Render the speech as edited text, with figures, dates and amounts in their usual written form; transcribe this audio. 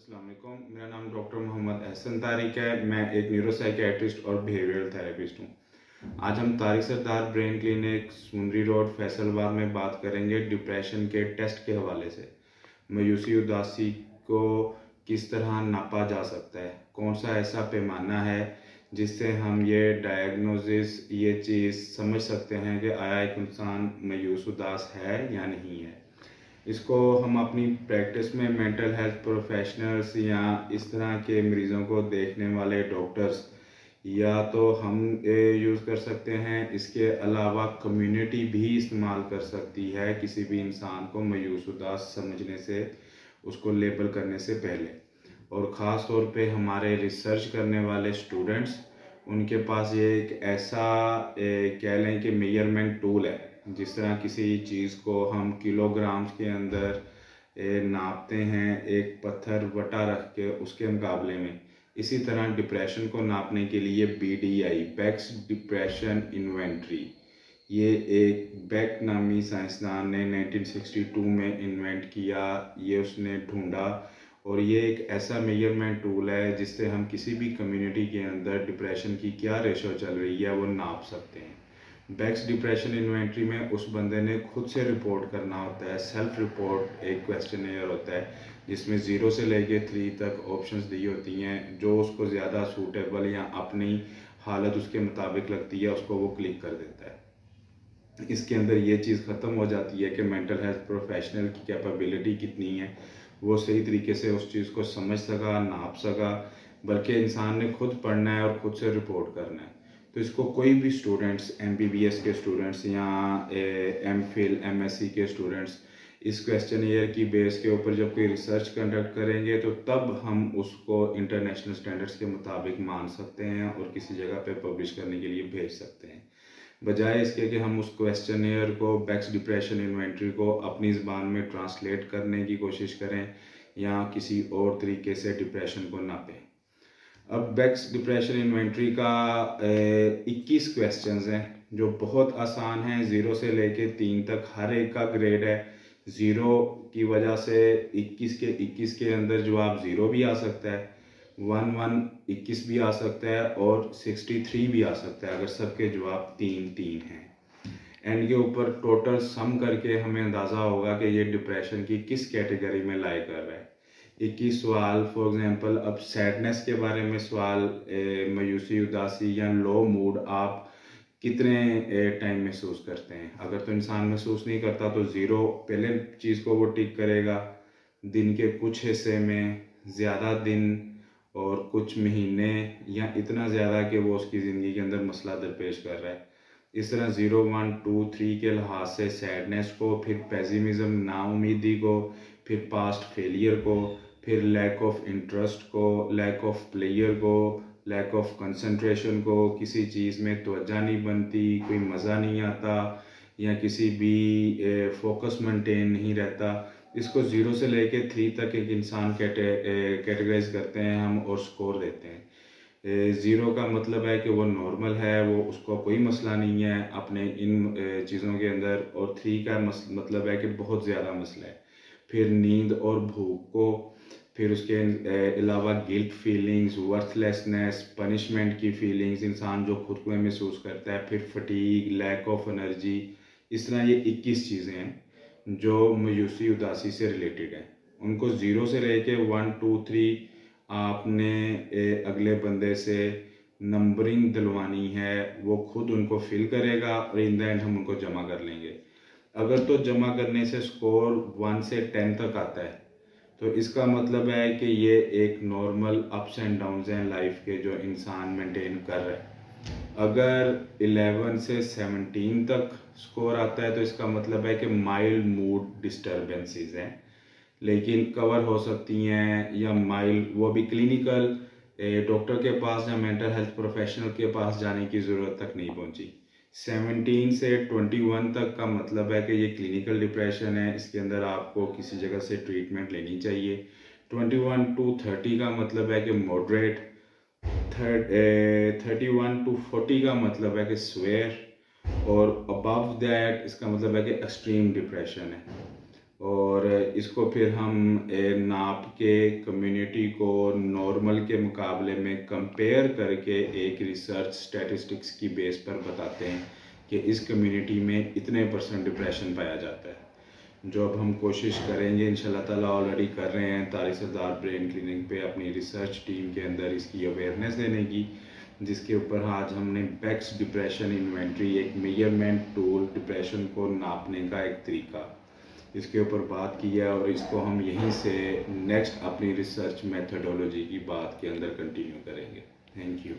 अस्सलाम वालेकुम। मेरा नाम डॉक्टर मोहम्मद अहसन तारिक है। मैं एक न्यूरोसाइकियाट्रिस्ट और बिहेवियरल थेरेपिस्ट हूँ। आज हम तारिक सरदार ब्रेन क्लिनिक सुंदरी रोड फैसलाबाद में बात करेंगे डिप्रेशन के टेस्ट के हवाले से। मायूसी उदासी को किस तरह नापा जा सकता है, कौन सा ऐसा पैमाना है जिससे हम ये डायग्नोसिस ये चीज़ समझ सकते हैं कि आया एक इंसान मायूस उदास है या नहीं है। इसको हम अपनी प्रैक्टिस में मेंटल हेल्थ प्रोफेशनल्स या इस तरह के मरीज़ों को देखने वाले डॉक्टर्स या तो हम यूज़ कर सकते हैं। इसके अलावा कम्युनिटी भी इस्तेमाल कर सकती है किसी भी इंसान को मायूस उदास समझने से, उसको लेबल करने से पहले। और ख़ास तौर पे हमारे रिसर्च करने वाले स्टूडेंट्स, उनके पास ये एक ऐसा कह लें कि मेजरमेंट टूल है। जिस तरह किसी चीज़ को हम किलोग्राम्स के अंदर नापते हैं एक पत्थर वटा रख के उसके मुकाबले में, इसी तरह डिप्रेशन को नापने के लिए BDI बेक्स डिप्रेशन इन्वेंट्री, ये एक बेक नामी साइंसदान ने 1962 में इन्वेंट किया। ये उसने ढूंढा और ये एक ऐसा मेजरमेंट टूल है जिससे हम किसी भी कम्युनिटी के अंदर डिप्रेशन की क्या रेशो चल रही है वो नाप सकते हैं। बेक्स डिप्रेशन इन्वेंट्री में उस बंदे ने खुद से रिपोर्ट करना होता है। सेल्फ रिपोर्ट एक क्वेश्चनेयर होता है जिसमें 0 से लेके 3 तक ऑप्शंस दी होती हैं। जो उसको ज़्यादा सूटेबल या अपनी हालत उसके मुताबिक लगती है उसको वो क्लिक कर देता है। इसके अंदर ये चीज़ ख़त्म हो जाती है कि मेंटल हेल्थ प्रोफेशनल की कैपेबिलिटी कितनी है, वो सही तरीके से उस चीज़ को समझ सका, नाप सका, बल्कि इंसान ने खुद पढ़ना है और खुद से रिपोर्ट करना है। तो इसको कोई भी स्टूडेंट्स, MBBS के स्टूडेंट्स या MPhil MSc के स्टूडेंट्स इस क्वेश्चनियर की बेस के ऊपर जब कोई रिसर्च कंडक्ट करेंगे तो तब हम उसको इंटरनेशनल स्टैंडर्ड्स के मुताबिक मान सकते हैं और किसी जगह पे पब्लिश करने के लिए भेज सकते हैं, बजाय इसके कि हम उस क्वेश्चनियर को बेक्स डिप्रेशन इन्वेंट्री को अपनी ज़बान में ट्रांसलेट करने की कोशिश करें या किसी और तरीके से डिप्रेशन को नापें। अब बेक्स डिप्रेशन इन्वेंट्री का 21 क्वेश्चंस हैं जो बहुत आसान हैं। 0 से लेके 3 तक हर एक का ग्रेड है। 0 की वजह से 21 के अंदर जवाब 0 भी आ सकता है, 21 भी आ सकता है और 63 भी आ सकता है अगर सबके जवाब 3 हैं। एंड के ऊपर टोटल सम करके हमें अंदाज़ा होगा कि ये डिप्रेशन की किस कैटेगरी में लाई कर रहा है। 21 सवाल फॉर एग्जांपल, अब सैडनेस के बारे में सवाल, मायूसी उदासी या लो मूड आप कितने टाइम महसूस करते हैं। अगर तो इंसान महसूस नहीं करता तो 0 पहले चीज़ को वो टिक करेगा। दिन के कुछ हिस्से में, ज़्यादा दिन और कुछ महीने या इतना ज़्यादा कि वो उसकी ज़िंदगी के अंदर मसला दरपेश कर रहा है। इस तरह 0, 1, 2, 3 के लिहाज से सैडनेस को, फिर पेसिमिज्म नाउमीदी को, फिर पास्ट फेलियर को, फिर लैक ऑफ इंटरेस्ट को, लैक ऑफ प्लेयर को, लैक ऑफ कंसंट्रेशन को, किसी चीज़ में तवज्जो नहीं बनती, कोई मज़ा नहीं आता या किसी भी फोकस मेंटेन नहीं रहता। इसको 0 से लेके 3 तक एक इंसान कैटेगराइज करते हैं हम और स्कोर देते हैं। 0 का मतलब है कि वो नॉर्मल है, वो उसको कोई मसला नहीं है अपने इन चीज़ों के अंदर, और 3 का मतलब है कि बहुत ज़्यादा मसला है। फिर नींद और भूख को, फिर उसके अलावा गिल्ट फीलिंग्स, वर्थलेसनेस, पनिशमेंट की फीलिंग्स इंसान जो खुद को महसूस करता है, फिर फटीग, लैक ऑफ एनर्जी। इस तरह ये 21 चीज़ें हैं जो मायूसी उदासी से रिलेटेड हैं। उनको 0 से लेके 1, 2, 3 आपने अगले बंदे से नंबरिंग दिलवानी है, वो खुद उनको फिल करेगा और इन द एंड हम उनको जमा कर लेंगे। अगर तो जमा करने से स्कोर 1 से 10 तक आता है तो इसका मतलब है कि ये एक नॉर्मल अप्स एंड डाउन्स हैं लाइफ के जो इंसान मेंटेन कर रहा है। अगर 11 से 17 तक स्कोर आता है तो इसका मतलब है कि माइल्ड मूड डिस्टर्बेंसेस हैं, लेकिन कवर हो सकती हैं या माइल्ड, वो भी क्लिनिकल डॉक्टर के पास या मेंटल हेल्थ प्रोफेशनल के पास जाने की ज़रूरत तक नहीं पहुंची। 17 से 21 तक का मतलब है कि ये क्लिनिकल डिप्रेशन है, इसके अंदर आपको किसी जगह से ट्रीटमेंट लेनी चाहिए। 21 to 30 का मतलब है कि मॉडरेट, 31 to 40 का मतलब है कि स्वेयर, और अबव दैट इसका मतलब है कि एक्सट्रीम डिप्रेशन है। और इसको फिर हम नाप के कम्युनिटी को नॉर्मल के मुकाबले में कंपेयर करके एक रिसर्च स्टैटिस्टिक्स की बेस पर बताते हैं कि इस कम्युनिटी में इतने % डिप्रेशन पाया जाता है। जो अब हम कोशिश करेंगे इंशाल्लाह ताला, ऑलरेडी कर रहे हैं तारिक सरदार ब्रेन क्लिनिक पे अपनी रिसर्च टीम के अंदर इसकी अवेयरनेस देने की, जिसके ऊपर आज हमने बेक्स डिप्रेशन इन्वेंट्री, एक मेजरमेंट टूल, डिप्रेशन को नापने का एक तरीका, इसके ऊपर बात की है। और इसको हम यहीं से नेक्स्ट अपनी रिसर्च मेथडोलॉजी की बात के अंदर कंटिन्यू करेंगे। Thank you.